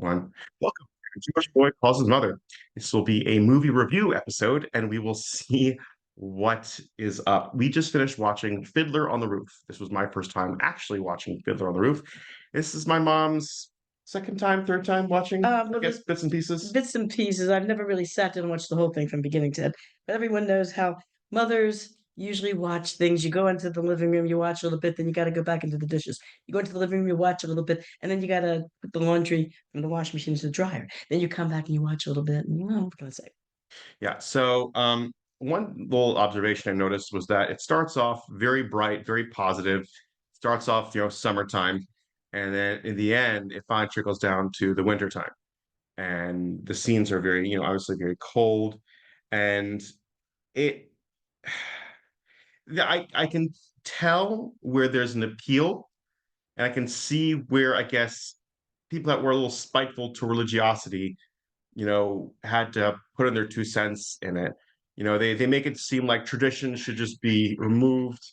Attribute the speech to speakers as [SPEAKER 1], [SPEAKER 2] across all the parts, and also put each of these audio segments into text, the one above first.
[SPEAKER 1] everyone. Welcome to Too Much Boy Calls His Mother. This will be a movie review episode, and we will see what is up. We just finished watching Fiddler on the Roof. This was my first time actually watching Fiddler on the Roof. This is my mom's second time, third time watching, I
[SPEAKER 2] Well,
[SPEAKER 1] guess,
[SPEAKER 2] there's
[SPEAKER 1] bits and pieces.
[SPEAKER 2] bits and pieces. I've never really sat down and watched the whole thing from beginning to end. But everyone knows how mothers usually watch things. You go into the living room, you watch a little bit, then you got to go back into the dishes. You go into the living room, you watch a little bit, and then you got to put the laundry from the washing machine to the dryer. Then you come back and you watch a little bit. And, what can I say?
[SPEAKER 1] Yeah, so one little observation I noticed was that it starts off very bright, very positive. Starts off, summertime, and then in the end, it finally trickles down to the wintertime. And the scenes are very, obviously very cold, and it, I can tell where there's an appeal, and I can see where I guess people that were a little spiteful to religiosity, had to put in their 2 cents in it. They make it seem like tradition should just be removed.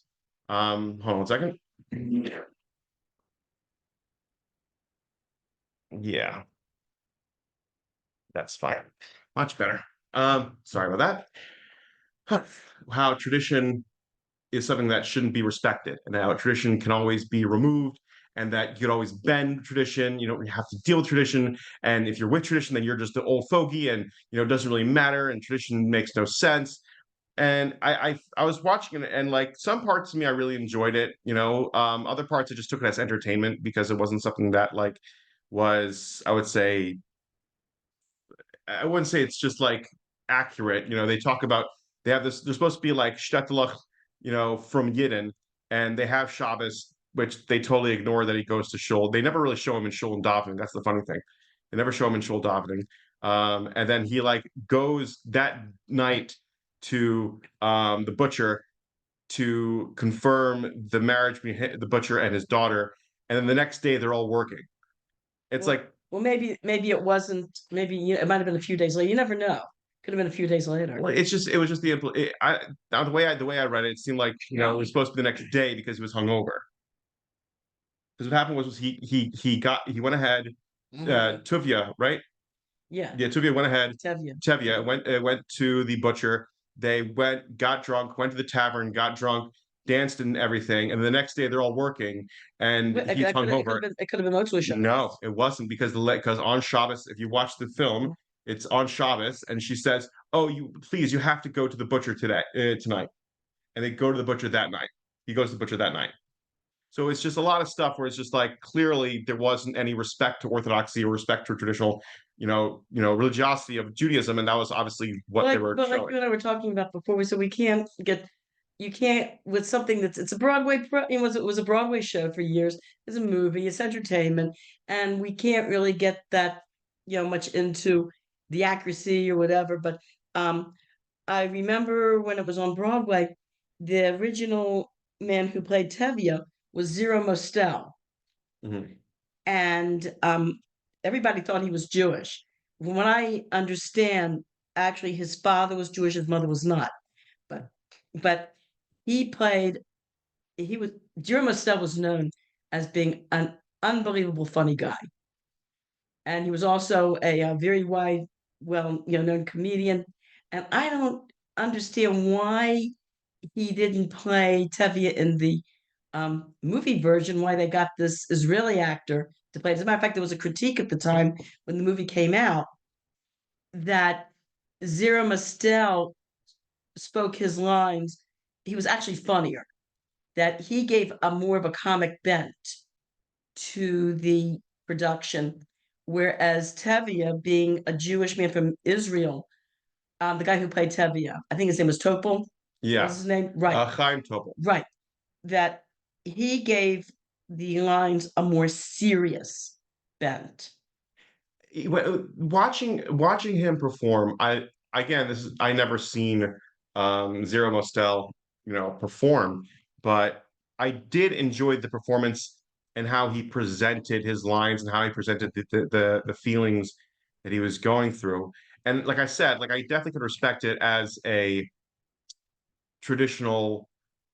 [SPEAKER 1] Hold on 1 second. Yeah, that's fine. Much better. Sorry about that. How tradition is something that shouldn't be respected, and how tradition can always be removed, and that you could always bend tradition. You don't have to deal with tradition, and if you're with tradition, then you're just an old fogey, and it doesn't really matter, and tradition makes no sense. And I was watching it, and like some parts of me, I really enjoyed it. Other parts I just took it as entertainment because it wasn't something that like was, I would say, I wouldn't say it's just like accurate. They talk about they have this. They're supposed to be like shtetl, from Yidden, and they have Shabbos, which they totally ignore that he goes to shul. They never really show him in shul and davening. That's the funny thing. They never show him in shul davening. And then he like goes that night to the butcher to confirm the marriage between the butcher and his daughter, and then the next day they're all working. It's
[SPEAKER 2] Well,
[SPEAKER 1] like
[SPEAKER 2] well, maybe it wasn't. Maybe it might have been a few days later. You never know. Could have been a few days later.
[SPEAKER 1] well, it was just the way I read it, it seemed like it was supposed to be the next day because he was hungover. Because what happened was he went ahead, Tuvia, right?
[SPEAKER 2] Yeah,
[SPEAKER 1] Yeah, Tuvia went ahead.
[SPEAKER 2] Tevye.
[SPEAKER 1] Tevya went to the butcher. They got drunk, went to the tavern, got drunk, danced and everything, and the next day they're all working, and
[SPEAKER 2] It
[SPEAKER 1] he's hungover.
[SPEAKER 2] could have been mostly
[SPEAKER 1] No,
[SPEAKER 2] Shabbos.
[SPEAKER 1] it wasn't because on Shabbos, if you watch the film, it's on Shabbos, and she says, "Oh, you have to go to the butcher tonight," and they go to the butcher that night. He goes to the butcher that night. So it's just a lot of stuff where it's just like clearly there wasn't any respect to orthodoxy or respect to traditional, religiosity of Judaism, and that was obviously what they were
[SPEAKER 2] But like
[SPEAKER 1] showing.
[SPEAKER 2] you and I were talking about before, we said you can't with something it's a it was a Broadway show for years. It's a movie, it's entertainment, and we can't really get that much into the accuracy or whatever. But um, I remember when it was on Broadway, the original man who played Tevye was Zero Mostel,
[SPEAKER 1] Mhm.
[SPEAKER 2] and everybody thought he was Jewish. From what I understand, actually, his father was Jewish, his mother was not. But but he played. He was Jerome Estelle was known as being an unbelievable funny guy, and he was also a very wide, well, known comedian. And I don't understand why he didn't play Tevye in the movie version. Why they got this Israeli actor to play? As a matter of fact, there was a critique at the time when the movie came out that Zero Mostel spoke his lines. He was actually funnier. That he gave a more of a comic bent to the production, whereas Tevye, being a Jewish man from Israel, the guy who played Tevye, I think his name was Topol. What was
[SPEAKER 1] Yeah,
[SPEAKER 2] his name? Right,
[SPEAKER 1] Chaim Topol.
[SPEAKER 2] right. That he gave the lines a more serious bent.
[SPEAKER 1] Watching him perform, I never seen Zero Mostel, perform, but I did enjoy the performance and how he presented his lines and how he presented the feelings that he was going through. And like I said, like I definitely could respect it as a traditional,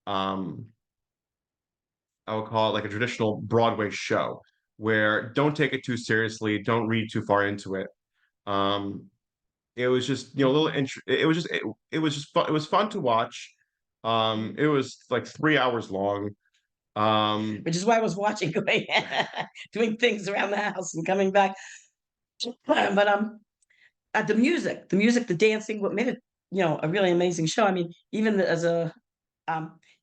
[SPEAKER 1] um I would call it like a traditional Broadway show where don't take it too seriously, don't read too far into it. Um, it was just, a little it was just it was just fun. It was fun to watch. It was like 3 hours long.
[SPEAKER 2] Which is why I was watching, going, doing things around the house and coming back. But the music, the dancing, what made it, a really amazing show. I mean, even as a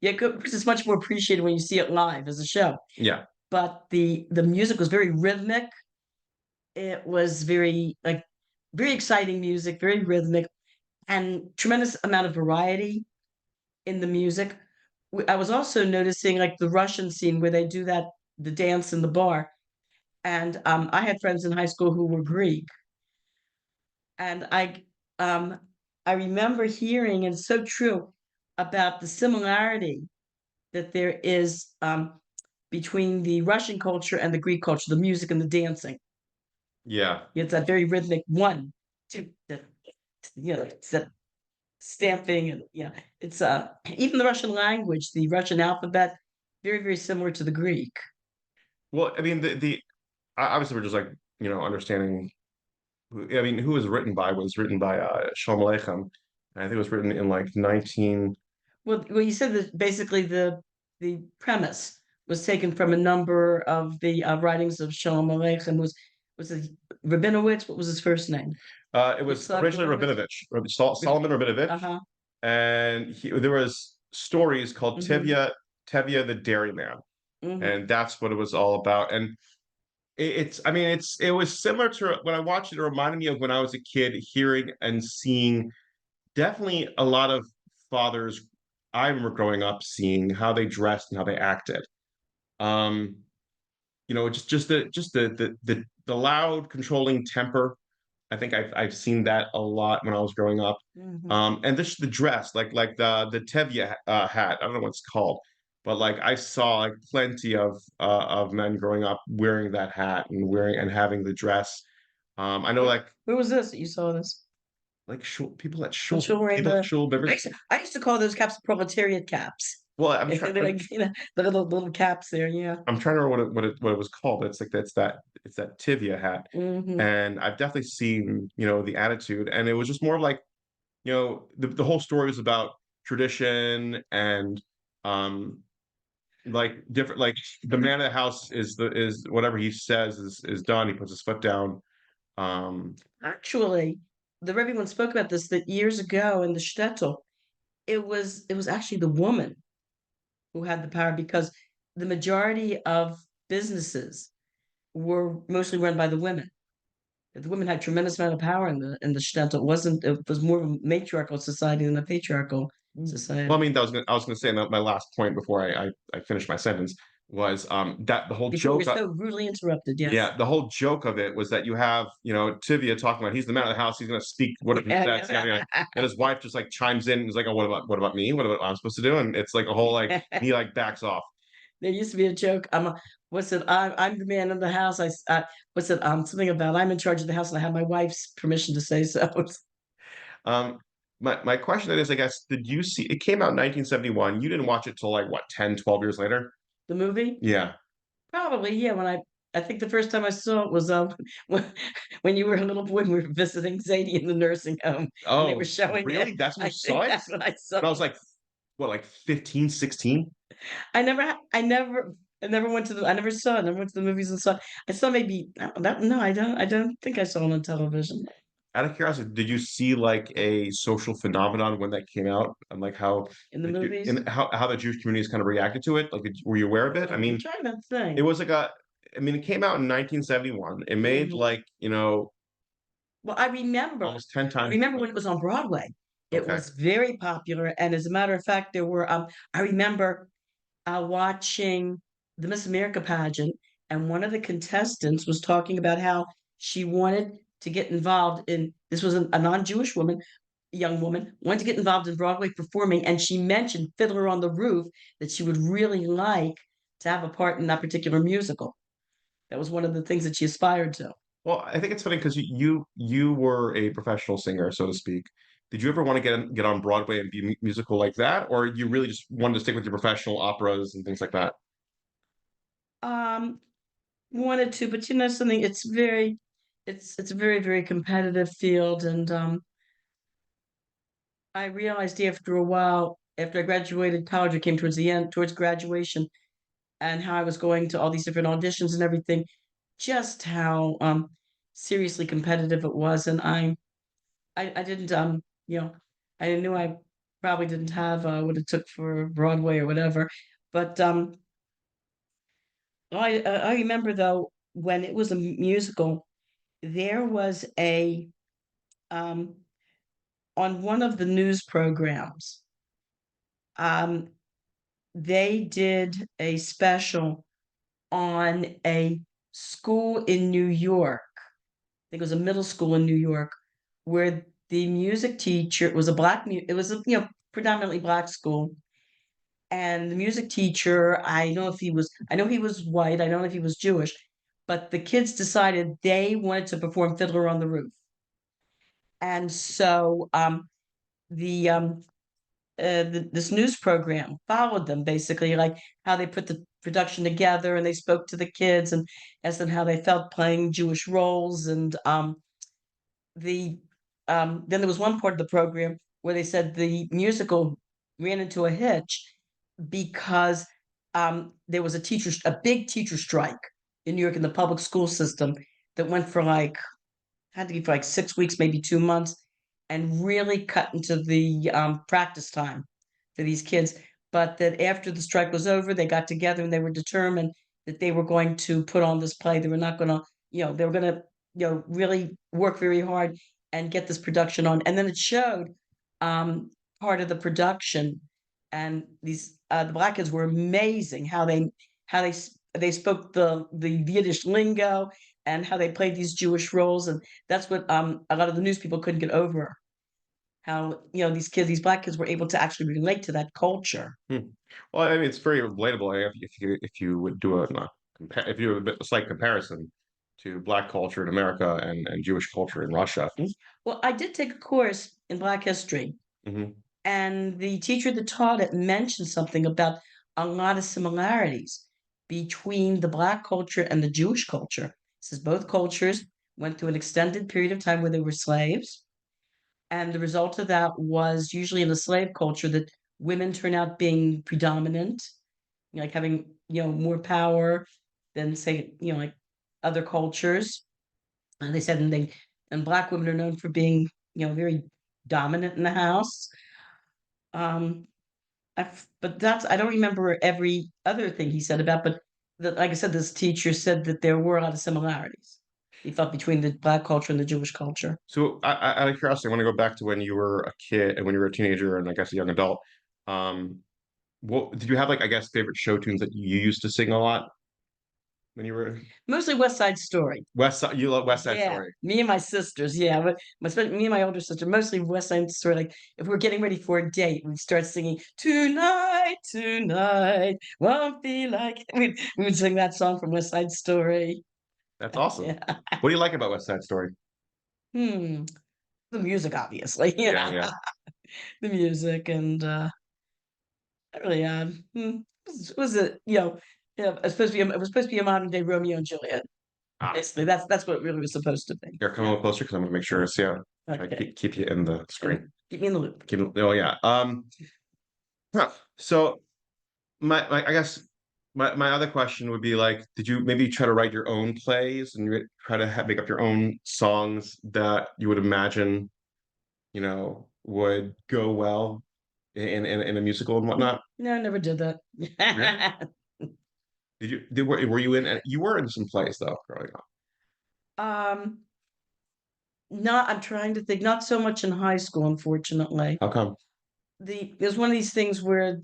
[SPEAKER 2] yeah, because it's much more appreciated when you see it live as a show.
[SPEAKER 1] Yeah,
[SPEAKER 2] But the music was very rhythmic. It was very exciting music, very rhythmic, and tremendous amount of variety in the music. I was also noticing like the Russian scene where they do the dance in the bar. And I had friends in high school who were Greek, and um, I remember hearing, and it's so true, about the similarity that there is between the Russian culture and the Greek culture, the music and the dancing.
[SPEAKER 1] yeah.
[SPEAKER 2] It's that very rhythmic one, two, it's that stamping, and it's even the Russian language, the Russian alphabet, very, very similar to the Greek.
[SPEAKER 1] Well, I mean, obviously we're just like understanding. I mean, who was written by was written by Shalom Aleichem. And I think it was written in like 19.
[SPEAKER 2] Well, you said that basically the premise was taken from a number of the writings of Shalom Aleichem. Was it Rabinowitz? What was his first name?
[SPEAKER 1] It was
[SPEAKER 2] Yitzhak
[SPEAKER 1] originally
[SPEAKER 2] Rabinowitz?
[SPEAKER 1] Solomon Rabinovich,
[SPEAKER 2] Uh-huh.
[SPEAKER 1] and there was stories called
[SPEAKER 2] Hmm.
[SPEAKER 1] Tevye the Dairyman,
[SPEAKER 2] Hmm.
[SPEAKER 1] and that's what it was all about. And I mean, it was similar to when I watched it. It reminded me of when I was a kid, hearing and seeing definitely a lot of fathers. I remember growing up seeing how they dressed and how they acted. Um, just the loud, controlling temper. I think I've seen that a lot when I was growing up.
[SPEAKER 2] Hmm.
[SPEAKER 1] And this the dress, like the Tevye hat. I don't know what it's called, but like I saw like plenty of men growing up wearing that hat and wearing and having the dress. I know
[SPEAKER 2] Where was this that you saw this?
[SPEAKER 1] like shul, people at
[SPEAKER 2] I'm
[SPEAKER 1] shul,
[SPEAKER 2] sure wearing
[SPEAKER 1] people at
[SPEAKER 2] the.
[SPEAKER 1] shul.
[SPEAKER 2] I used to call those caps proletariat caps.
[SPEAKER 1] Well,
[SPEAKER 2] They're like, the little caps there. Yeah.
[SPEAKER 1] I'm trying to remember what it was called, but it's like it's that Tivia hat,
[SPEAKER 2] Hmm.
[SPEAKER 1] and I've definitely seen the attitude, and it was just more of like the whole story was about tradition and um like different like the man of the house is whatever he says is done. He puts his foot down. Um,
[SPEAKER 2] Actually, everyone spoke about this that years ago in the shtetl. It was actually the woman who had the power because the majority of businesses were mostly run by the women. The women had tremendous amount of power in the shtetl. It was more of a matriarchal society than a patriarchal
[SPEAKER 1] well, I
[SPEAKER 2] society.
[SPEAKER 1] mean, I was gonna say my last point before I finish my sentence was that the whole
[SPEAKER 2] Before we
[SPEAKER 1] joke.
[SPEAKER 2] were so rudely interrupted, yes.
[SPEAKER 1] Yeah, the whole joke of it was that you have, Tivia talking about he's the man of the house, he's gonna speak whatever he says, yada, yada. And his wife just like chimes in and is like, oh, what about me? What about what I'm supposed to do? And it's like a whole like he like backs off.
[SPEAKER 2] There used to be a joke. What's it? I'm the man of the house. What's it? Something about I'm in charge of the house and I have my wife's permission to say so.
[SPEAKER 1] Um, my question then is, I guess, did you see it came out in 1971? You didn't watch it till like what, 10, 12 years later?
[SPEAKER 2] The movie?
[SPEAKER 1] Yeah.
[SPEAKER 2] Probably, yeah. I think the first time I saw it was when, when you were a little boy and we were visiting Zadie in the nursing home and they were
[SPEAKER 1] Oh,
[SPEAKER 2] showing it.
[SPEAKER 1] really? That's when
[SPEAKER 2] I
[SPEAKER 1] you saw
[SPEAKER 2] think
[SPEAKER 1] it?
[SPEAKER 2] that's when I saw
[SPEAKER 1] When I was
[SPEAKER 2] it.
[SPEAKER 1] like, what, like 15, 16?
[SPEAKER 2] I never went to I never saw it. I never went to the movies and saw it. I saw maybe no, I don't think I saw it on television.
[SPEAKER 1] Out of curiosity, did you see like a social phenomenon when that came out, and like how
[SPEAKER 2] In the movies.
[SPEAKER 1] how the Jewish communities kind of reacted to it? Like, were you aware of it? I
[SPEAKER 2] I'm
[SPEAKER 1] mean,
[SPEAKER 2] trying to
[SPEAKER 1] it
[SPEAKER 2] think.
[SPEAKER 1] was like I mean, it came out in 1971. It made
[SPEAKER 2] Mhm.
[SPEAKER 1] like
[SPEAKER 2] Well, I remember.
[SPEAKER 1] almost 10
[SPEAKER 2] I
[SPEAKER 1] times.
[SPEAKER 2] remember when it was on Broadway. It
[SPEAKER 1] Okay.
[SPEAKER 2] was very popular, and as a matter of fact, there were. I remember watching the Miss America pageant, and one of the contestants was talking about how she wanted to get involved in. This was a non-Jewish woman, a young woman, wanted to get involved in Broadway performing, and she mentioned Fiddler on the Roof that she would really like to have a part in that particular musical. That was one of the things that she aspired to.
[SPEAKER 1] Well, I think it's funny because you were a professional singer, so to speak. Did you ever want to get on Broadway and be musical like that, or you really just wanted to stick with your professional operas and things like that?
[SPEAKER 2] Um, wanted to, but you know something, it's a very, very competitive field, and I realized after a while, after I graduated college, it came towards the end, towards graduation, and how I was going to all these different auditions and everything, just how seriously competitive it was, and I didn't you know I knew I probably didn't have what it took for Broadway or whatever, but I remember though when it was a musical, there was a um on one of the news programs, um they did a special on a school in New York. I think it was a middle school in New York, where the music teacher, it was a it was a, predominantly black school, and the music teacher, I know he was white, I don't know if he was Jewish, but the kids decided they wanted to perform Fiddler on the Roof. And so the this news program followed them, basically, like how they put the production together, and they spoke to the kids and asked them how they felt playing Jewish roles. And the then there was one part of the program where they said the musical ran into a hitch because there was a big teacher strike in New York in the public school system that went for like, had to be for like 6 weeks, maybe 2 months, and really cut into the practice time for these kids. But that after the strike was over, they got together and they were determined that they were going to put on this play. They were not going to, they were going to, really work very hard and get this production on. And then it showed um, part of the production, and the black kids were amazing how they spoke the Yiddish lingo and how they played these Jewish roles, and that's what a lot of the news people couldn't get over. How these black kids were able to actually relate to that culture.
[SPEAKER 1] Hmm. Well, I mean, it's very relatable. If you would do if you do a bit a slight comparison to Black culture in America and Jewish culture in Russia.
[SPEAKER 2] Mm. Well, I did take a course in Black history,
[SPEAKER 1] Hmm.
[SPEAKER 2] and the teacher that taught it mentioned something about a lot of similarities between the Black culture and the Jewish culture. It says both cultures went through an extended period of time where they were slaves. And the result of that was usually in the slave culture that women turn out being predominant, like having, more power than say, like other cultures. And they said, and black women are known for being, very dominant in the house. Um, but I don't remember every other thing he said about, but like I said, this teacher said that there were a lot of similarities he thought between the black culture and the Jewish culture.
[SPEAKER 1] So, out of curiosity, I want to go back to when you were a kid and when you were a teenager and I guess a young adult. Um, what did you have, like, I guess, favorite show tunes that you used to sing a lot when you were
[SPEAKER 2] Mostly West Side Story.
[SPEAKER 1] West Side? You love West Side
[SPEAKER 2] Yeah,
[SPEAKER 1] Story.
[SPEAKER 2] me and my sisters. Yeah, but me and my older sister, mostly West Side Story. Like if we're getting ready for a date, we start singing "Tonight, Tonight, won't be like." We would sing that song from West Side Story.
[SPEAKER 1] That's awesome.
[SPEAKER 2] Yeah.
[SPEAKER 1] What do you like about West Side Story?
[SPEAKER 2] Hmm. The music, obviously.
[SPEAKER 1] Yeah, yeah.
[SPEAKER 2] The music, and really, was it? Yeah, it was supposed to be a modern day Romeo and Juliet.
[SPEAKER 1] Ah,
[SPEAKER 2] Basically, that's what it really was supposed to be.
[SPEAKER 1] here, come a
[SPEAKER 2] Yeah.
[SPEAKER 1] little closer because I'm gonna make sure it's, yeah. Try to
[SPEAKER 2] Okay.
[SPEAKER 1] keep you in the
[SPEAKER 2] And
[SPEAKER 1] screen.
[SPEAKER 2] keep me in the loop.
[SPEAKER 1] Oh yeah. Huh. So I guess my other question would be like, did you maybe try to write your own plays and try to make up your own songs that you would imagine, would go well in a musical and whatnot?
[SPEAKER 2] No, I never did that.
[SPEAKER 1] Really? Were you you were in some plays though growing up?
[SPEAKER 2] Um, not I'm trying to think, not so much in high school, unfortunately.
[SPEAKER 1] How come?
[SPEAKER 2] It was one of these things where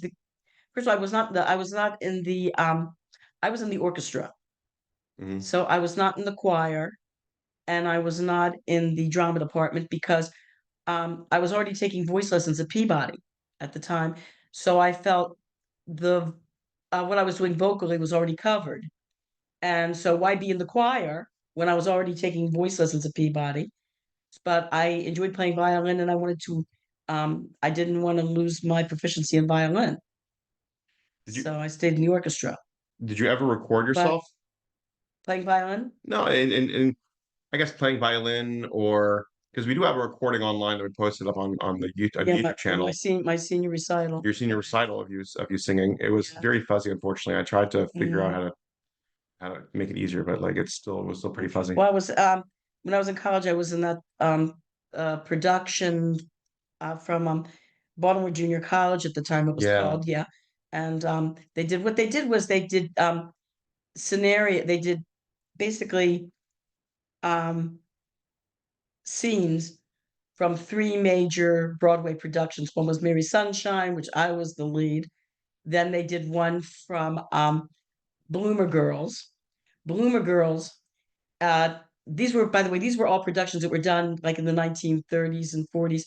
[SPEAKER 2] first of all, I was not in the I was in the orchestra.
[SPEAKER 1] Hmm.
[SPEAKER 2] So I was not in the choir, and I was not in the drama department because I was already taking voice lessons at Peabody at the time. So I felt the what I was doing vocally was already covered. And so why be in the choir when I was already taking voice lessons at Peabody? But I enjoyed playing violin, and I didn't want to lose my proficiency in violin.
[SPEAKER 1] Did you
[SPEAKER 2] So I stayed in the orchestra.
[SPEAKER 1] did you ever record
[SPEAKER 2] But
[SPEAKER 1] yourself?
[SPEAKER 2] Playing violin?
[SPEAKER 1] No, and I guess playing violin, or because we do have a recording online that we posted up on the
[SPEAKER 2] Yeah,
[SPEAKER 1] YouTube
[SPEAKER 2] my
[SPEAKER 1] channel.
[SPEAKER 2] senior recital.
[SPEAKER 1] Your senior recital of you singing. It was
[SPEAKER 2] Yeah.
[SPEAKER 1] very fuzzy, unfortunately. I tried to figure out
[SPEAKER 2] Mm.
[SPEAKER 1] how to make it easier, but like it was still pretty fuzzy.
[SPEAKER 2] Well, I was when I was in college, I was in that production from Baltimore Junior College at the time it was
[SPEAKER 1] Yeah.
[SPEAKER 2] called, yeah. And they did what they did was they did scenario, they did basically um scenes from three major Broadway productions. One was Mary Sunshine, which I was the lead. Then they did one from Bloomer Girls. Bloomer Girls, these were, by the way, these were all productions that were done like in the 1930s and 40s.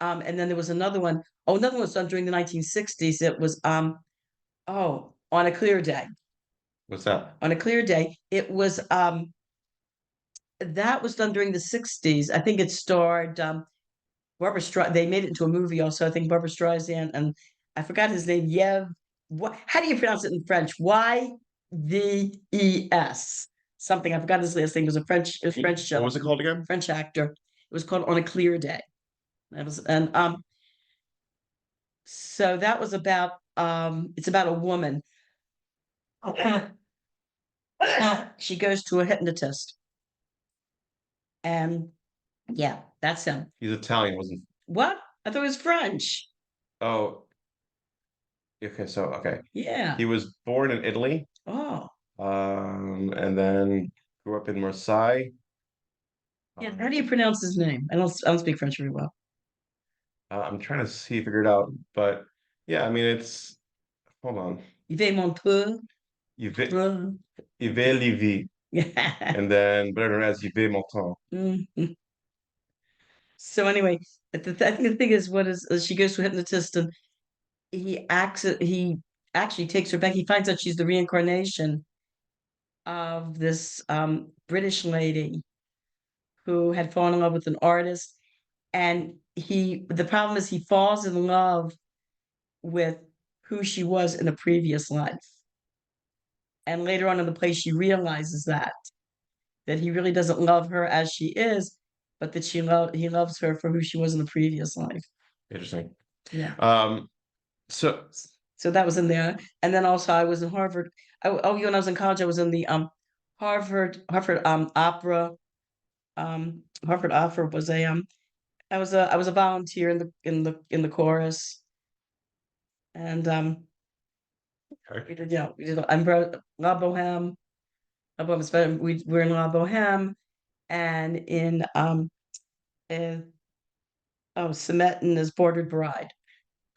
[SPEAKER 2] And then there was another one. Oh, another one was done during the 1960s. It was On a Clear Day.
[SPEAKER 1] What's that?
[SPEAKER 2] On a Clear Day. It was that was done during the 60s. I think it starred Barbara Streisand. They made it into a movie also. I think Barbara Streisand and I forgot his name. Yev. What? How do you pronounce it in French? Yves. Something. I forgot his last name. It was a French
[SPEAKER 1] What was it
[SPEAKER 2] gentleman,
[SPEAKER 1] called again?
[SPEAKER 2] French actor. It was called On a Clear Day. That was and So that was about it's about a woman. She goes to a hypnotist, and yeah, that's him.
[SPEAKER 1] He's Italian, wasn't?
[SPEAKER 2] What? I thought it was French.
[SPEAKER 1] Oh, okay. So okay,
[SPEAKER 2] Yeah.
[SPEAKER 1] he was born in Italy,
[SPEAKER 2] Oh.
[SPEAKER 1] and then grew up in Marseille.
[SPEAKER 2] Yeah. How do you pronounce his name? I don't speak French very well.
[SPEAKER 1] I'm trying to see figure it out, but yeah, I mean it's. Hold on,
[SPEAKER 2] Yves Monteux.
[SPEAKER 1] Yves
[SPEAKER 2] Uh,
[SPEAKER 1] Yves Lévy,
[SPEAKER 2] yeah.
[SPEAKER 1] and then better known as Yves Montand.
[SPEAKER 2] Mhm. So anyway, I think the thing is, what is she goes to a hypnotist and he actually takes her back. He finds out she's the reincarnation of this British lady who had fallen in love with an artist. And the problem is he falls in love with who she was in a previous life. And later on in the play, she realizes that he really doesn't love her as she is, but that he loves her for who she was in the previous life.
[SPEAKER 1] Interesting.
[SPEAKER 2] Yeah.
[SPEAKER 1] So
[SPEAKER 2] So that was in there. And then also I was in Harvard. When I was in college, I was in the Harvard opera. Harvard opera was a I was a volunteer in the chorus. And
[SPEAKER 1] okay.
[SPEAKER 2] we did La Boheme. La Boheme is we were in La Boheme and in uh, oh Semetin as Bordered Bride.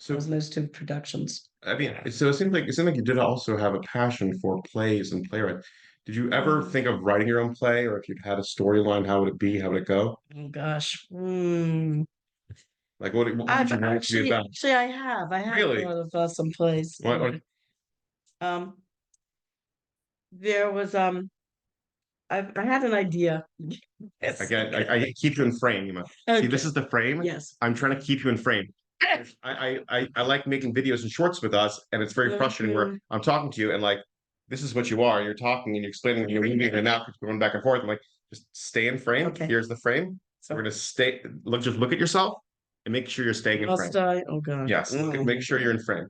[SPEAKER 2] That was
[SPEAKER 1] So
[SPEAKER 2] in those two productions.
[SPEAKER 1] I mean, so it seemed like you did also have a passion for plays and playwright. Did you ever
[SPEAKER 2] Mm.
[SPEAKER 1] think of writing your own play, or if you'd had a storyline, how would it be? How would it go?
[SPEAKER 2] Oh gosh.
[SPEAKER 1] Like what would you want it to be about?
[SPEAKER 2] Actually I have
[SPEAKER 1] Really?
[SPEAKER 2] thought of some plays.
[SPEAKER 1] What,
[SPEAKER 2] Um there was I had an idea. Yes.
[SPEAKER 1] again, I keep you in frame. See, this
[SPEAKER 2] Okay.
[SPEAKER 1] is the frame.
[SPEAKER 2] Yes.
[SPEAKER 1] I'm trying to keep you in frame. I like making videos and shorts with us, and it's very frustrating where
[SPEAKER 2] Mhm.
[SPEAKER 1] I'm talking to you and like this is what you are. You're talking and you're explaining and you're moving and now going back and forth. I'm like, just stay in frame.
[SPEAKER 2] Okay.
[SPEAKER 1] Here's the frame. We're
[SPEAKER 2] So
[SPEAKER 1] gonna stay. Just look at yourself and make sure you're staying in frame.
[SPEAKER 2] must I? Oh gosh.
[SPEAKER 1] Yes, make sure you're in frame.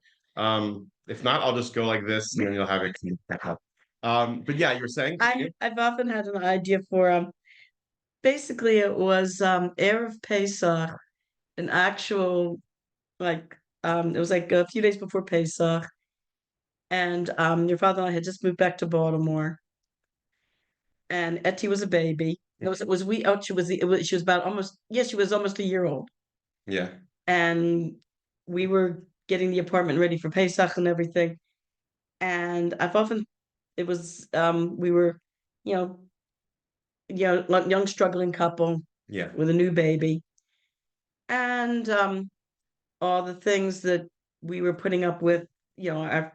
[SPEAKER 1] If not, I'll just go like this, and then you'll have it. But yeah, you were saying.
[SPEAKER 2] I've often had an idea for basically it was Erev Pesach, an actual like it was like a few days before Pesach, and your father and I had just moved back to Baltimore, and Etty was a baby. It was we oh she was about almost she was almost a year old,
[SPEAKER 1] Yeah.
[SPEAKER 2] and we were getting the apartment ready for Pesach and everything. And I've often it was we were you know like young struggling couple
[SPEAKER 1] Yeah.
[SPEAKER 2] with a new baby, and all the things that we were putting up with, our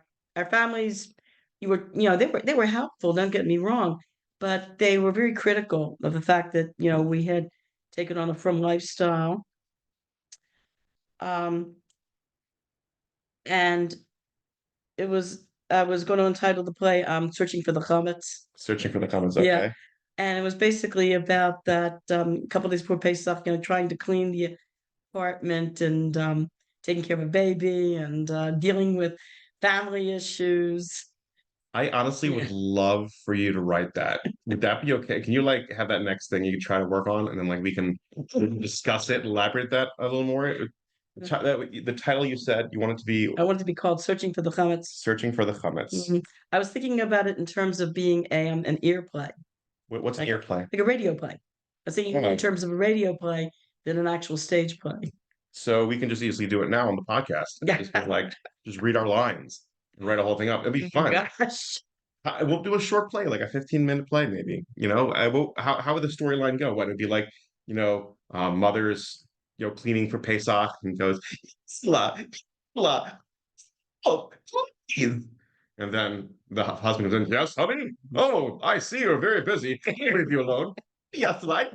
[SPEAKER 2] families, they were helpful, don't get me wrong, but they were very critical of the fact that, we had taken on a frum lifestyle. Um, and it was I was going to entitle the play Searching for the Comets.
[SPEAKER 1] Searching for the comments.
[SPEAKER 2] Yeah.
[SPEAKER 1] Okay.
[SPEAKER 2] And it was basically about that couple days before Pesach, trying to clean the apartment and taking care of a baby and dealing with family issues.
[SPEAKER 1] I honestly would
[SPEAKER 2] Yeah.
[SPEAKER 1] love for you to write that. Would that be okay? Can you like have that next thing you can try to work on, and then like we can discuss it, elaborate that a little more? The title you said you want it to be
[SPEAKER 2] I wanted to be called Searching for the Comets.
[SPEAKER 1] searching for the comments.
[SPEAKER 2] Mhm. I was thinking about it in terms of being an ear play,
[SPEAKER 1] What's an
[SPEAKER 2] like
[SPEAKER 1] earplay?
[SPEAKER 2] like a radio play. I was thinking in
[SPEAKER 1] Oh,
[SPEAKER 2] terms of a radio play than an actual stage play.
[SPEAKER 1] so we can just easily do it now on the podcast and
[SPEAKER 2] Yeah.
[SPEAKER 1] just be like, just read our lines and write a whole thing up. It'd be
[SPEAKER 2] Oh
[SPEAKER 1] fun.
[SPEAKER 2] gosh.
[SPEAKER 1] We'll do a short play, like a 15-minute play, maybe. I will. How would the storyline go? What it'd be like, mother's, cleaning for Pesach and goes, "Sla, sla, oh, please." And then the husband goes in, "Yes, honey. Oh, I see you're very busy. Leave you alone. Yes, like."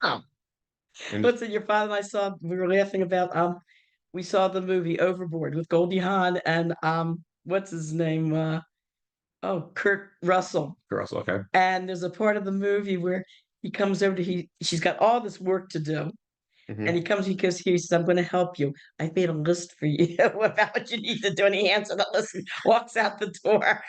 [SPEAKER 1] And
[SPEAKER 2] What's it? Your father and I saw. We were laughing about. We saw the movie Overboard with Goldie Hawn and what's his name? Kurt Russell.
[SPEAKER 1] girls, okay.
[SPEAKER 2] And there's a part of the movie where he comes over to she's got all this work to do. And
[SPEAKER 1] Hmm.
[SPEAKER 2] he comes because he says, I'm gonna help you. I made a list for you about what you need to do. And he hands her the list and walks out the door.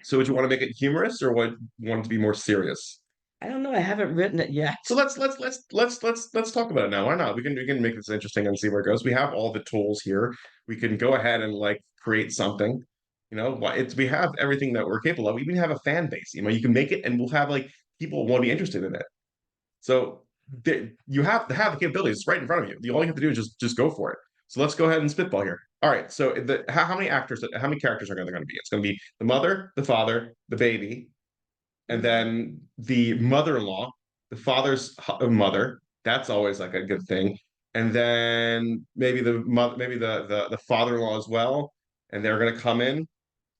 [SPEAKER 1] So would you want to make it humorous or would you want it to be more serious?
[SPEAKER 2] I don't know. I haven't written it yet.
[SPEAKER 1] So let's talk about it now. Why not? We can make this interesting and see where it goes. We have all the tools here. We can go ahead and like create something. We have everything that we're capable of. We even have a fan base. You can make it, and we'll have like people want to be interested in it. So you have the capabilities right in front of you. All you have to do is just go for it. So let's go ahead and spitball here. All right. So how many how many characters are there going to be? It's going to be the mother, the father, the baby, and then the mother-in-law, the father's mother. That's always like a good thing. And then maybe the mother, maybe the father-in-law as well. And they're going to come in,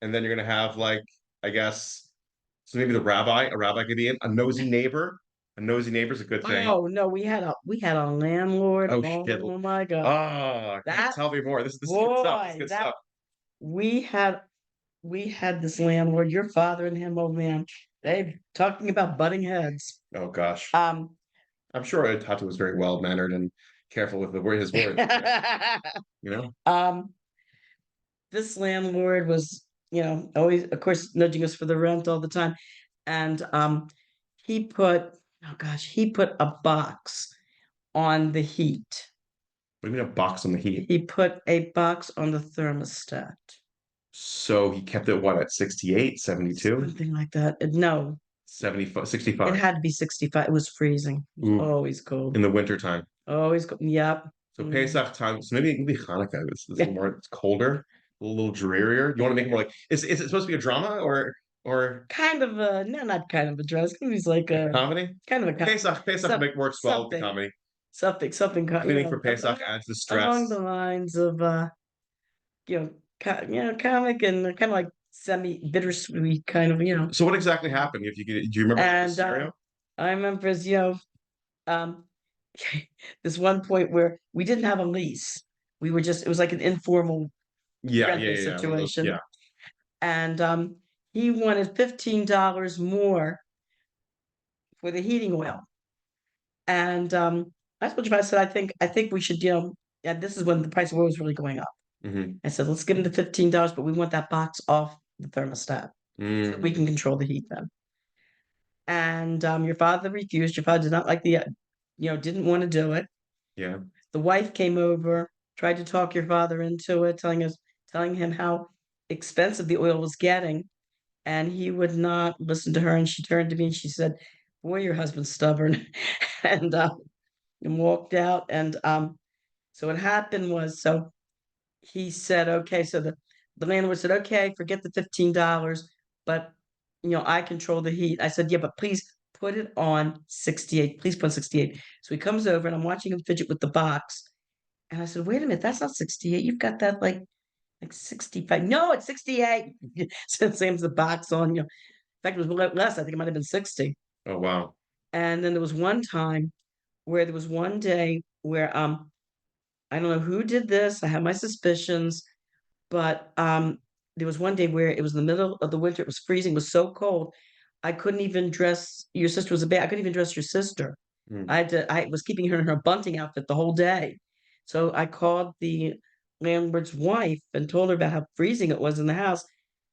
[SPEAKER 1] and then you're going to have like, I guess, so maybe a rabbi could be in, a nosy neighbor. A nosy neighbor is a good thing.
[SPEAKER 2] Oh no, we had a landlord.
[SPEAKER 1] Oh shit.
[SPEAKER 2] Oh my god.
[SPEAKER 1] Oh,
[SPEAKER 2] That
[SPEAKER 1] tell me more. This is good stuff. This is
[SPEAKER 2] boy,
[SPEAKER 1] good
[SPEAKER 2] that
[SPEAKER 1] stuff.
[SPEAKER 2] we had we had this landlord, your father and him, oh man, they talking about butting heads.
[SPEAKER 1] Oh gosh.
[SPEAKER 2] Um,
[SPEAKER 1] I'm sure Tatu was very well mannered and careful with his words. You know?
[SPEAKER 2] um, this landlord was, always, of course, nudging us for the rent all the time, and he put, oh gosh, he put a box on the heat.
[SPEAKER 1] What do you mean a box on the heat?
[SPEAKER 2] He put a box on the thermostat.
[SPEAKER 1] So he kept it what at 68, 72,
[SPEAKER 2] Something like that. No,
[SPEAKER 1] 75,
[SPEAKER 2] it
[SPEAKER 1] 65.
[SPEAKER 2] had to be 65. It was freezing. It was
[SPEAKER 1] Ooh,
[SPEAKER 2] always cold.
[SPEAKER 1] in the winter time.
[SPEAKER 2] Always cold. Yep.
[SPEAKER 1] So
[SPEAKER 2] Mhm.
[SPEAKER 1] Pesach time. So maybe Hanukkah. It's more it's colder, a little drearier. You want to make it more like is it supposed to be a drama or
[SPEAKER 2] Kind of a no, not kind of a dress. It's like
[SPEAKER 1] a
[SPEAKER 2] a
[SPEAKER 1] comedy?
[SPEAKER 2] kind of a
[SPEAKER 1] Pesach
[SPEAKER 2] some,
[SPEAKER 1] works well with the
[SPEAKER 2] something,
[SPEAKER 1] comedy.
[SPEAKER 2] something,
[SPEAKER 1] Cleaning for Pesach adds the
[SPEAKER 2] along the
[SPEAKER 1] stress.
[SPEAKER 2] lines of comic and kind of like semi bittersweet kind of,
[SPEAKER 1] So what exactly happened? If you could, do you remember the
[SPEAKER 2] and
[SPEAKER 1] scenario?
[SPEAKER 2] I remember as um this one point where we didn't have a lease. We were just it was like an informal rental
[SPEAKER 1] Yeah. One of those.
[SPEAKER 2] situation.
[SPEAKER 1] Yeah.
[SPEAKER 2] And he wanted $15 more for the heating oil. And I told you, I said, I think we should, yeah, this is when the price of oil was really going up.
[SPEAKER 1] Hmm.
[SPEAKER 2] I said, let's give him the $15, but we want that box off the thermostat so that we can control the heat then. And your father refused. Your father did not like didn't want to do it.
[SPEAKER 1] Yeah.
[SPEAKER 2] The wife came over, tried to talk your father into it, telling him how expensive the oil was getting, and he would not listen to her. And she turned to me and she said, "Boy, your husband's stubborn," and walked out. And so what happened was, so he said, "Okay." So the landlord said, "Okay, forget the $15, but I control the heat." I said, "Yeah, but please put it on 68. Please put on 68." So he comes over and I'm watching him fidget with the box. And I said, "Wait a minute, that's not 68. You've got that like 65. No, it's 68." So Sam's the box on, in fact, it was less. I think it might have been 60.
[SPEAKER 1] Oh wow.
[SPEAKER 2] And then there was one time where there was one day where I don't know who did this. I have my suspicions, But there was one day where it was in the middle of the winter, it was freezing, it was so cold. I couldn't even dress your sister was a baby. I couldn't even dress your sister.
[SPEAKER 1] Mm.
[SPEAKER 2] I was keeping her in her bunting outfit the whole day. So I called the landlord's wife and told her about how freezing it was in the house.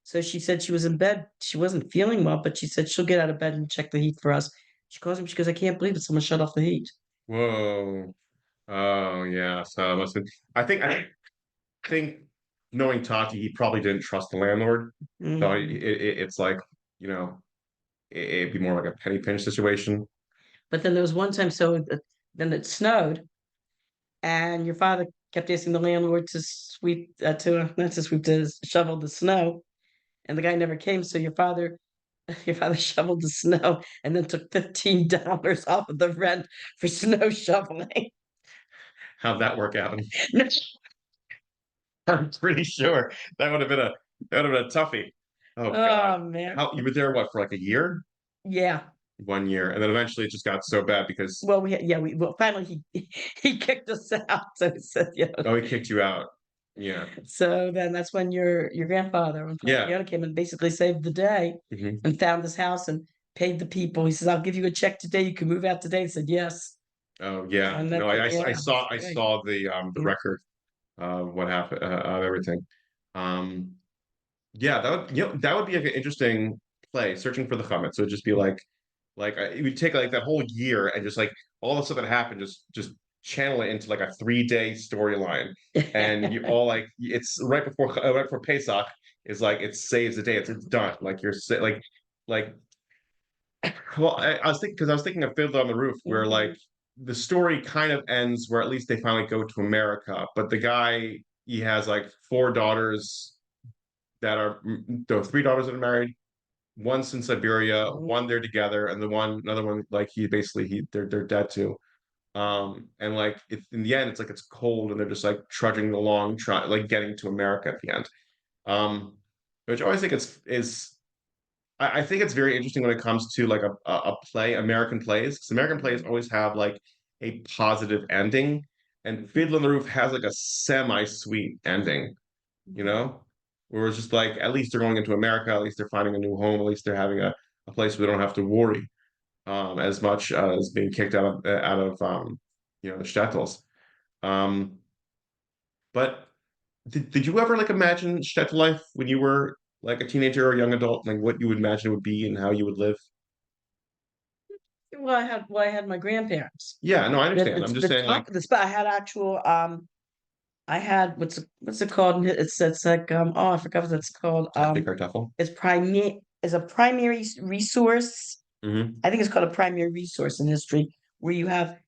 [SPEAKER 2] So she said she was in bed. She wasn't feeling well, but she said she'll get out of bed and check the heat for us. She calls me, she goes, I can't believe it. Someone shut off the heat.
[SPEAKER 1] Whoa. Oh yeah. So it must have, I think knowing Tati, he probably didn't trust the landlord. So
[SPEAKER 2] Mhm.
[SPEAKER 1] it's like, you know, it'd be more like a penny pinch situation.
[SPEAKER 2] But then there was one time, then it snowed, and your father kept asking the landlord to sweep, to not to sweep, to shovel the snow, and the guy never came. So your father shoveled the snow and then took $15 off of the rent for snow shoveling.
[SPEAKER 1] How'd that work out? I'm pretty sure that would have been a toughie. Oh God.
[SPEAKER 2] Oh man,
[SPEAKER 1] How you were there what for like a year?
[SPEAKER 2] yeah.
[SPEAKER 1] 1 year. And then eventually it just got so bad because
[SPEAKER 2] Well, we well finally he kicked us out. So he said,
[SPEAKER 1] oh he kicked you out. Yeah.
[SPEAKER 2] So then that's when your grandfather, when Father
[SPEAKER 1] Yeah.
[SPEAKER 2] Fiona came and basically saved the day
[SPEAKER 1] Hmm.
[SPEAKER 2] and found this house and paid the people. He says, I'll give you a check today. You can move out today. He said, yes.
[SPEAKER 1] Oh yeah.
[SPEAKER 2] And
[SPEAKER 1] No,
[SPEAKER 2] that's it.
[SPEAKER 1] I
[SPEAKER 2] Yeah,
[SPEAKER 1] saw
[SPEAKER 2] it's
[SPEAKER 1] I
[SPEAKER 2] great.
[SPEAKER 1] saw the
[SPEAKER 2] Mm.
[SPEAKER 1] record of what happened of everything. Um yeah, that would be like an interesting play, searching for the Comet. So it'd just be like it would take like that whole year and just like all the stuff that happened, just channel it into like a 3 day storyline, and you all like it's right before Pesach is like it saves the day. It's done. Like like well, I was thinking because I was thinking of Fiddler on the Roof, where like
[SPEAKER 2] Mhm.
[SPEAKER 1] the story kind of ends where at least they finally go to America, but the guy he has like four daughters that are the three daughters that are married, one's in Siberia, one they're together, and another one like he basically they're dead too. And like in the end, it's like it's cold, and they're just like trudging along, like getting to America at the end. Um, which I always think I think it's very interesting when it comes to like a play, American plays, because American plays always have like a positive ending, and Fiddler on the Roof has like a semi-sweet ending, you know, where it's just like at least they're going into America, at least they're finding a new home, at least they're having a place where they don't have to worry as much as being kicked out of the shtetls. Um, but did you ever like imagine shtetl life when you were like a teenager or a young adult, like what you would imagine it would be and how you would live?
[SPEAKER 2] Well, I had my grandparents.
[SPEAKER 1] Yeah, no, I
[SPEAKER 2] The
[SPEAKER 1] understand. I'm just
[SPEAKER 2] the
[SPEAKER 1] saying like
[SPEAKER 2] top of the spot. I had actual I had what's it called? It's like oh I forgot what it's called.
[SPEAKER 1] Kathy Kartoffel.
[SPEAKER 2] It's a primary resource.
[SPEAKER 1] Hmm.
[SPEAKER 2] I think it's called a primary resource in history, where you have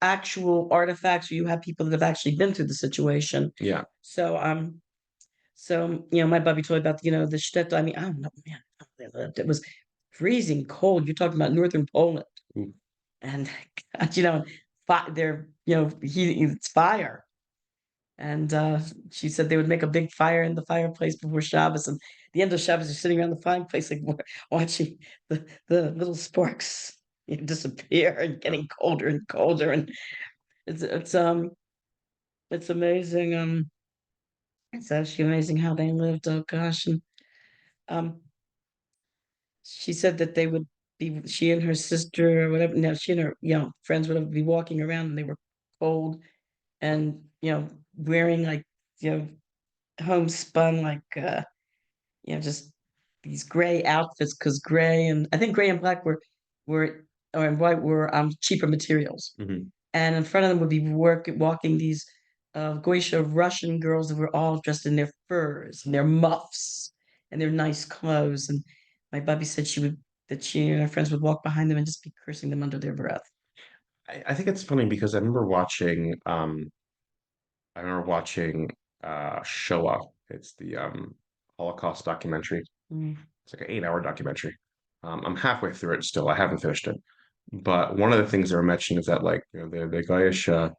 [SPEAKER 2] actual artifacts, where you have people that have actually been through the situation.
[SPEAKER 1] Yeah.
[SPEAKER 2] So my Bubby told me about the shtetl. I mean, I don't know, man. They lived. It was freezing cold. You're talking about northern Poland,
[SPEAKER 1] Ooh.
[SPEAKER 2] and God, there, it's fire. And she said they would make a big fire in the fireplace before Shabbos, and the end of Shabbos, you're sitting around the fireplace, like watching the little sparks disappear and getting colder and colder, and it's amazing. It's actually amazing how they lived. Oh gosh, and um, she said that they would she and her sister or whatever. No, she and her friends would be walking around, and they were cold, and wearing like you know homespun like just these gray outfits, because gray and I think gray and black were or and white were cheaper materials.
[SPEAKER 1] Hmm.
[SPEAKER 2] And in front of them would be walking these Goisha Russian girls that were all dressed in their furs and their muffs and their nice clothes. And my Bubby said that she and her friends would walk behind them and just be cursing them under their breath.
[SPEAKER 1] I think it's funny because I remember watching Shoah. It's the Holocaust documentary.
[SPEAKER 2] Mm.
[SPEAKER 1] It's like an 8 hour documentary. I'm halfway through it still. I haven't finished it. But one of the things they were mentioning is that like the Goyish uh,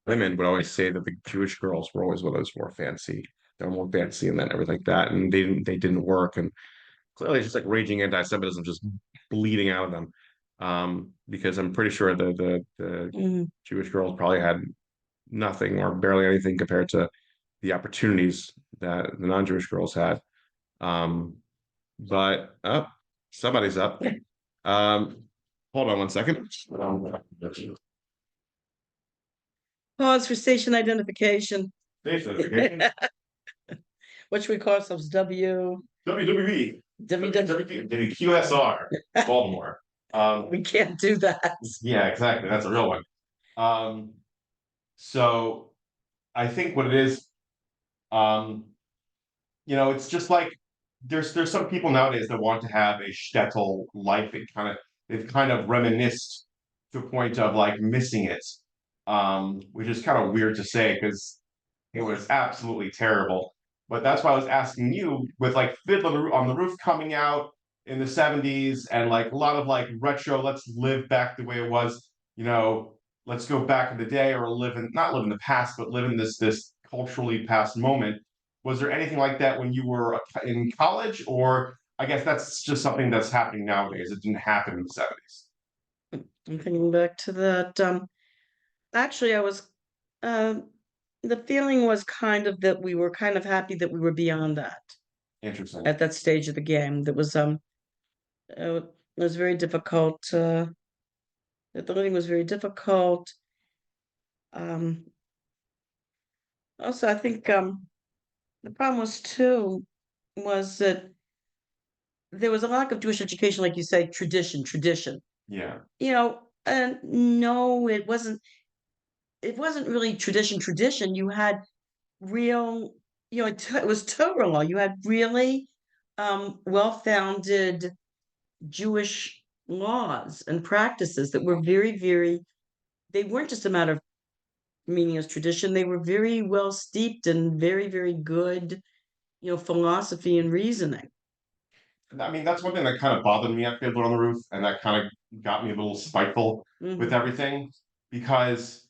[SPEAKER 1] women would always say that the Jewish girls were always what was more fancy. They were more fancy and then everything like that, and they didn't work. And clearly, it's just like raging anti-Semitism just bleeding out of them. Because I'm pretty sure the
[SPEAKER 2] Mm.
[SPEAKER 1] Jewish girls probably had nothing or barely anything compared to the opportunities that the non-Jewish girls had. But somebody's up. Hold on one second.
[SPEAKER 2] Pause for station identification.
[SPEAKER 1] Station identification.
[SPEAKER 2] What should we call ourselves?
[SPEAKER 1] WWB.
[SPEAKER 2] WW.
[SPEAKER 1] QSR. Baltimore.
[SPEAKER 2] We can't do that.
[SPEAKER 1] Yeah, exactly. That's a real one. So I think what it is, it's just like there's some people nowadays that want to have a shtetl life. They've kind of reminisced to a point of like missing it, which is kind of weird to say because it was absolutely terrible. But that's why I was asking you with like Fiddler on the Roof coming out in the 70s and like a lot of like retro, let's live back the way it was, let's go back in the day or not live in the past, but live in this culturally past moment. Was there anything like that when you were in college, or I guess that's just something that's happening nowadays? It didn't happen in the 70s.
[SPEAKER 2] I'm thinking back to that. Actually, I was, um, the feeling was kind of that we were kind of happy that we were beyond that
[SPEAKER 1] Interesting.
[SPEAKER 2] at that stage of the game. It was very difficult. That the living was very difficult. Um, Also, I think the problem was too was that there was a lack of Jewish education, like you say, tradition.
[SPEAKER 1] Yeah.
[SPEAKER 2] And no, it wasn't. It wasn't really tradition. You had real, it was Torah law. You had really well-founded Jewish laws and practices that were very, very. They weren't just a matter of meaning as tradition. They were very well steeped in very, very good, philosophy and reasoning.
[SPEAKER 1] I mean, that's one thing that kind of bothered me at Fiddler on the Roof, and that kind of got me a little spiteful with
[SPEAKER 2] Mhm.
[SPEAKER 1] everything because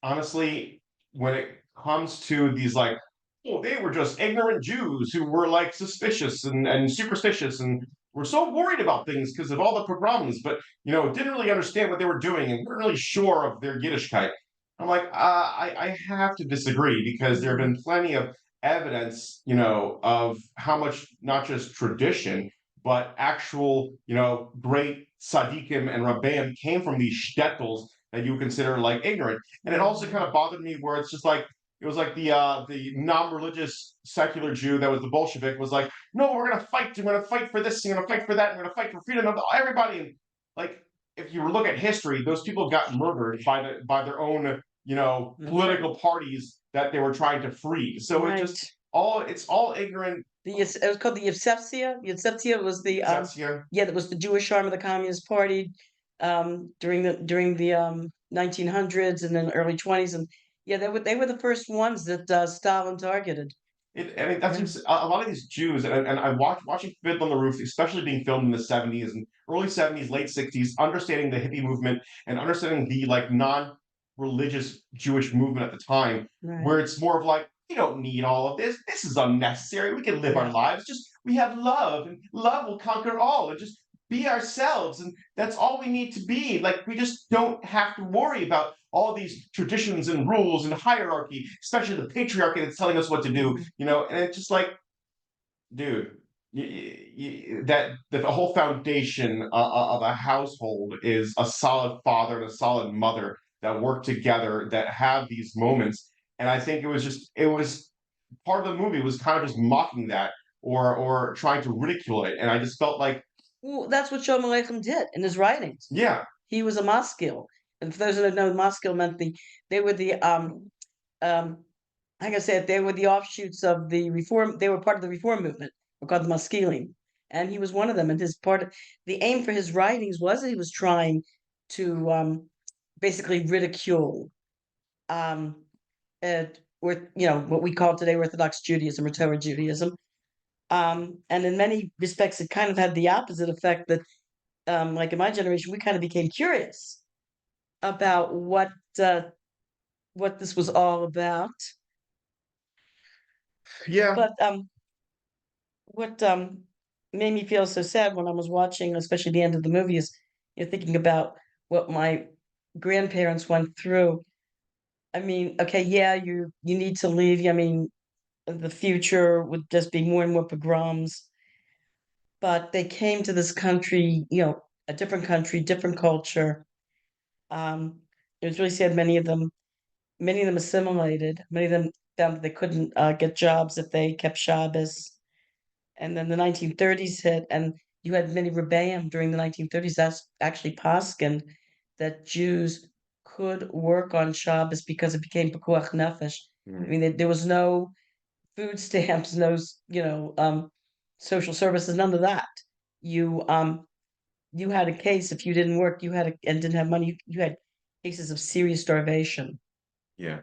[SPEAKER 1] honestly, when it comes to these like, oh, they were just ignorant Jews who were like suspicious and superstitious and were so worried about things because of all the pogroms, but didn't really understand what they were doing and weren't really sure of their Yiddishkeit. I'm like, I have to disagree because there have
[SPEAKER 2] Mhm.
[SPEAKER 1] been plenty of evidence, of how much not just tradition, but actual, great tzaddikim and rabbeim came from these shtetls that you would consider like ignorant. And it also kind of bothered me where it's just like it was like the non-religious secular Jew that was the Bolshevik was like, no, we're gonna fight. We're gonna fight for this. We're gonna fight for that. We're gonna fight for freedom of everybody. And like, if you look at history, those people got murdered by their own
[SPEAKER 2] That's right.
[SPEAKER 1] political parties that they were trying to free. So
[SPEAKER 2] Right.
[SPEAKER 1] it's all ignorant.
[SPEAKER 2] It was called the Yevsevsia. Yevsevsia was the
[SPEAKER 1] Zetsia.
[SPEAKER 2] yeah, that was the Jewish arm of the Communist Party during the 1900s and then early 20s, and yeah, they were the first ones that Stalin targeted.
[SPEAKER 1] I mean, that's
[SPEAKER 2] Yeah.
[SPEAKER 1] just, a lot of these Jews, and I watching Fiddler on the Roof, especially being filmed in the 70s and early 70s, late 60s, understanding the hippie movement and understanding the like non-religious Jewish movement at the time,
[SPEAKER 2] Right.
[SPEAKER 1] where it's more of like, we don't need all of this. This is unnecessary. We can live our
[SPEAKER 2] Yeah.
[SPEAKER 1] lives. Just we have love, and love will conquer all. And just be ourselves, and that's all we need to be. Like we just don't have to worry about all these traditions and rules and hierarchy, especially the patriarchy that's telling us what to do,
[SPEAKER 2] Mhm.
[SPEAKER 1] and it's just like, dude, that the whole foundation of a household is a solid father and a solid mother that work together that have these moments. And I think it was part of the movie was kind of just mocking that or trying to ridicule it. And I just felt like,
[SPEAKER 2] Well, that's what Shalom Aleichem did in his writings.
[SPEAKER 1] yeah,
[SPEAKER 2] He was a maskil, and for those who don't know, maskil meant they were the like I said, they were the offshoots of the reform. They were part of the reform movement. Were called the maskilim, and he was one of them. And the aim for his writings was that he was trying to basically ridicule um, or what we call today Orthodox Judaism or Torah Judaism. And in many respects, it kind of had the opposite effect that, like in my generation, we kind of became curious about uh, what this was all about.
[SPEAKER 1] yeah,
[SPEAKER 2] But what made me feel so sad when I was watching, especially the end of the movie, is thinking about what my grandparents went through I mean, okay, yeah, you need to leave. I mean, the future would just be more and more pogroms. But they came to this country, a different country, different culture. Um, it was really sad. Many of them assimilated. Many of them found that they couldn't get jobs if they kept Shabbos. And then the 1930s hit, and you had many rebellion during the 1930s. That's actually poskin that Jews could work on Shabbos because it became pekuach nefesh. I mean, there was no food stamps, no, social services, none of that. You you had a case if you didn't work, and didn't have money, you had cases of serious starvation.
[SPEAKER 1] Yeah.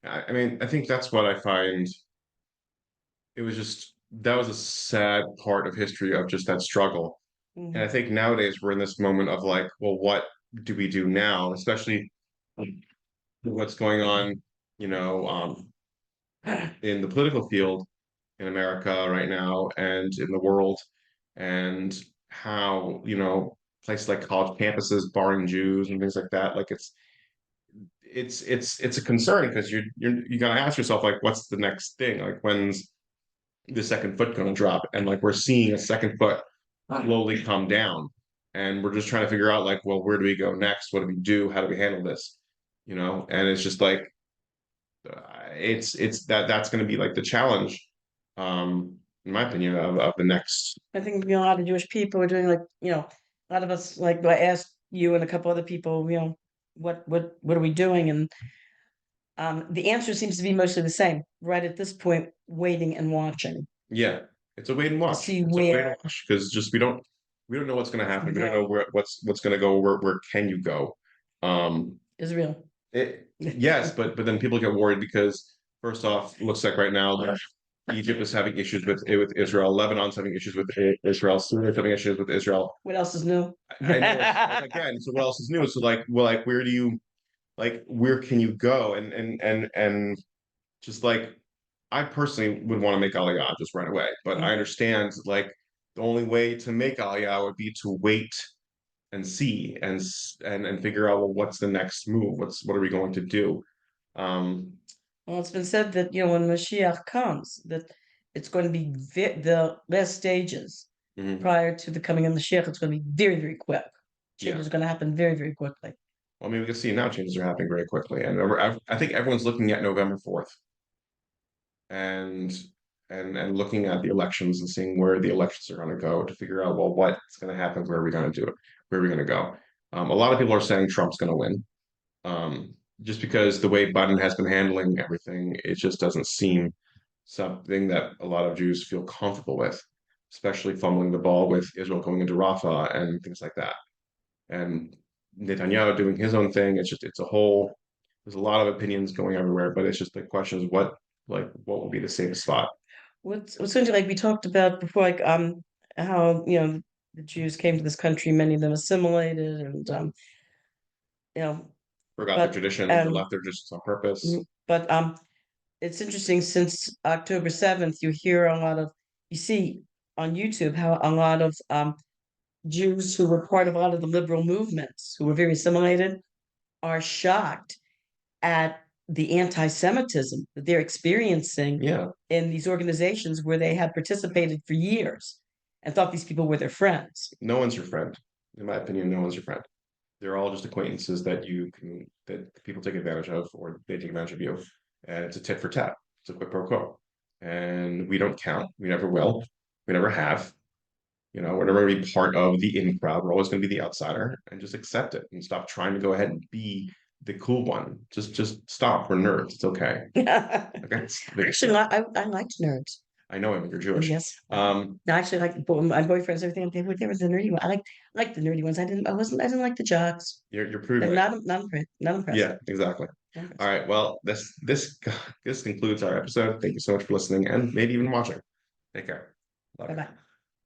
[SPEAKER 1] I mean, I think that's what I find. It was just that was a sad part of history of just that struggle. And I
[SPEAKER 2] Mhm.
[SPEAKER 1] think nowadays we're in this moment of like, well, what do we do now? Especially what's going on, you know, in the political field in America right now and in the world, and how, places like college campuses barring Jews and things like that. Like it's a concern because you gotta ask yourself like, what's the next thing? Like when's the second foot gonna drop? And like we're seeing a second foot slowly come down, and we're just trying to figure out like, well, where do we go next? What do we do? How do we handle this? And it's just like it's that's going to be like the challenge, in my opinion, of the next.
[SPEAKER 2] I think a lot of Jewish people are doing like, a lot of us like I asked you and a couple other people, what are we doing? And the answer seems to be mostly the same. Right at this point, waiting and watching
[SPEAKER 1] Yeah, it's a wait and
[SPEAKER 2] to
[SPEAKER 1] watch.
[SPEAKER 2] see
[SPEAKER 1] It's a wait and
[SPEAKER 2] where
[SPEAKER 1] watch because just we don't know what's going to happen. We don't
[SPEAKER 2] the
[SPEAKER 1] know what's going to go. Where can you go? Um,
[SPEAKER 2] Israel.
[SPEAKER 1] yes, but then people get worried because first off, it looks like right now that Egypt is having issues with Israel. Lebanon's having issues with Israel. Syria's having issues with Israel.
[SPEAKER 2] What else is new?
[SPEAKER 1] I know it's like again. So what else is new? So like, well, like where do you like where can you go? And just like I personally would want to make Aliyah just right away, but I understand like the only way to make Aliyah would be to wait and see and figure out, well, what's the next move? What are we going to do? Um,
[SPEAKER 2] Well, it's been said that when Mashiach comes, that it's going to be the last stages
[SPEAKER 1] mhm.
[SPEAKER 2] prior to the coming of Mashiach. It's going to be very, very quick.
[SPEAKER 1] Yeah.
[SPEAKER 2] Changes are going to happen very, very quickly.
[SPEAKER 1] Well, I mean, we can see now changes are happening very quickly, and I think everyone's looking at November 4th and and looking at the elections and seeing where the elections are going to go to figure out, well, what's going to happen, where are we going to do it, where are we going to go. A lot of people are saying Trump's going to win, just because the way Biden has been handling everything, it just doesn't seem something that a lot of Jews feel comfortable with, especially fumbling the ball with Israel going into Rafah and things like that. And Netanyahu doing his own thing. It's a whole, there's a lot of opinions going everywhere, but it's just the question is what would be the safest spot?
[SPEAKER 2] What's interesting, like we talked about before, like how the Jews came to this country, many of them assimilated, and you know,
[SPEAKER 1] Forgot their
[SPEAKER 2] but
[SPEAKER 1] traditions or left their traditions on purpose.
[SPEAKER 2] but it's interesting since October 7th, you see on YouTube how a lot of Jews who were part of a lot of the liberal movements, who were very assimilated, are shocked at the anti-Semitism that they're experiencing
[SPEAKER 1] Yeah,
[SPEAKER 2] in these organizations where they had participated for years and thought these people were their friends.
[SPEAKER 1] no one's your friend. In my opinion, no one's your friend. They're all just acquaintances that people take advantage of or they take advantage of you. And it's a tit for tat. It's a quid pro quo. And we don't count. We never will. We never have. We're never going to be part of the in crowd. We're always going to be the outsider and just accept it and stop trying to go ahead and be the cool one. Just stop. We're nerds. It's okay. Okay.
[SPEAKER 2] Actually, I liked nerds.
[SPEAKER 1] I know him. You're Jewish.
[SPEAKER 2] Yes. I actually like my boyfriends, everything. They were the nerdy one. I like the nerdy ones. I didn't like the jocks.
[SPEAKER 1] You're proving
[SPEAKER 2] They're
[SPEAKER 1] right.
[SPEAKER 2] not impressive.
[SPEAKER 1] Yeah, exactly.
[SPEAKER 2] Not
[SPEAKER 1] All
[SPEAKER 2] impressive.
[SPEAKER 1] right. Well, this concludes our episode. Thank you so much for listening and maybe even watching. Take care. Love
[SPEAKER 2] Bye
[SPEAKER 1] you.
[SPEAKER 2] bye.